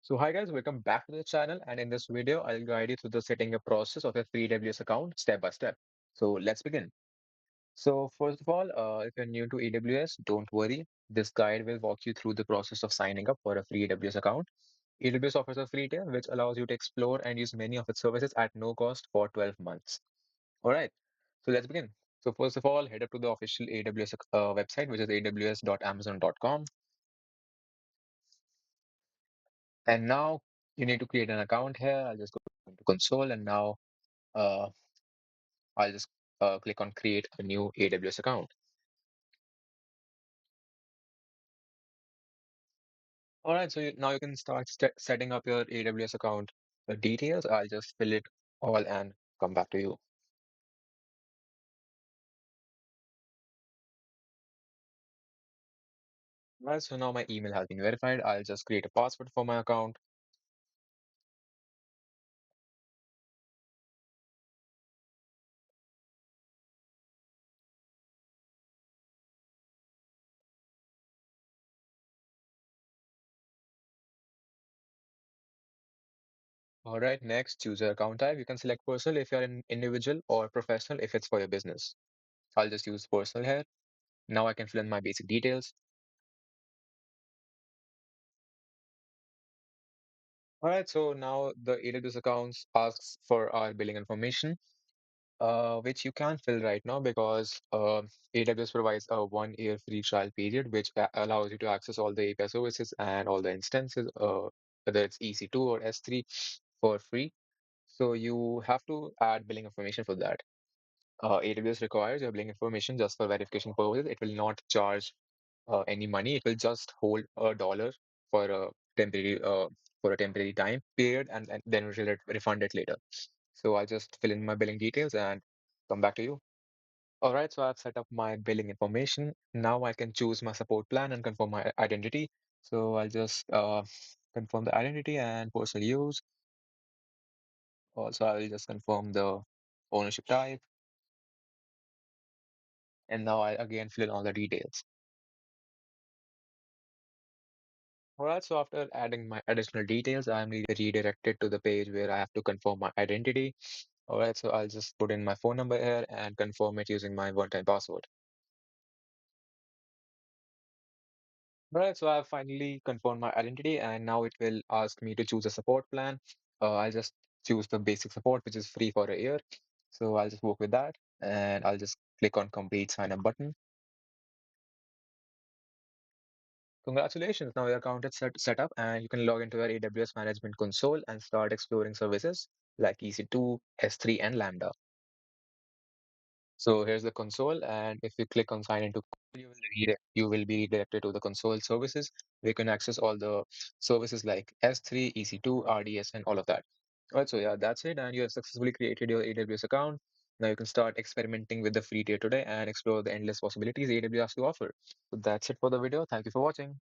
So hi guys, welcome back to the channel, and in this video I'll guide you through the setting up process of a free AWS account step by step. So let's begin. So first of all, if you're new to AWS, don't worry. This guide will walk you through the process of signing up for a free AWS account. AWS offers a free tier which allows you to explore and use many of its services at no cost for 12 months. All right, so let's begin. So first of all, head up to the official AWS website, which is aws.amazon.com. And now you need to create an account here. I'll just go to console and now uh, I'll just click on create a new AWS account. All right, so now you can start setting up your AWS account details. I'll just fill it all and come back to you. All right, so now my email has been verified. I'll just create a password for my account. All right, next, choose your account type. You can select personal if you're an individual or professional if it's for your business. I'll just use personal here. Now I can fill in my basic details. All right, so now the AWS accounts asks for our billing information, which you can't fill right now because AWS provides a 1 year free trial period, which allows you to access all the API services and all the instances, whether it's EC2 or S3 for free. So you have to add billing information for that. AWS requires your billing information just for verification purposes. It will not charge any money. It will just hold $1 for a temporary time period, and then it will refund it later. So I'll just fill in my billing details and come back to you. All right, so I've set up my billing information. Now I can choose my support plan and confirm my identity. So I'll just confirm the identity and personal use. Also, I'll just confirm the ownership type. And now I again fill in all the details. All right, so after adding my additional details, I'm redirected to the page where I have to confirm my identity. All right, so I'll just put in my phone number here and confirm it using my one-time password. All right, so I've finally confirmed my identity and now it will ask me to choose a support plan. I'll just choose the basic support, which is free for a year. So I'll just work with that and I'll just click on complete sign up button. Congratulations, now your account is set up and you can log into your AWS Management Console and start exploring services like EC2, S3, and Lambda. So here's the console, and if you click on sign into, you will be redirected to the console services. We can access all the services like S3, EC2, RDS, and all of that. All right, so yeah, that's it, and you have successfully created your AWS account. Now you can start experimenting with the free tier today and explore the endless possibilities AWS has to offer. So that's it for the video. Thank you for watching.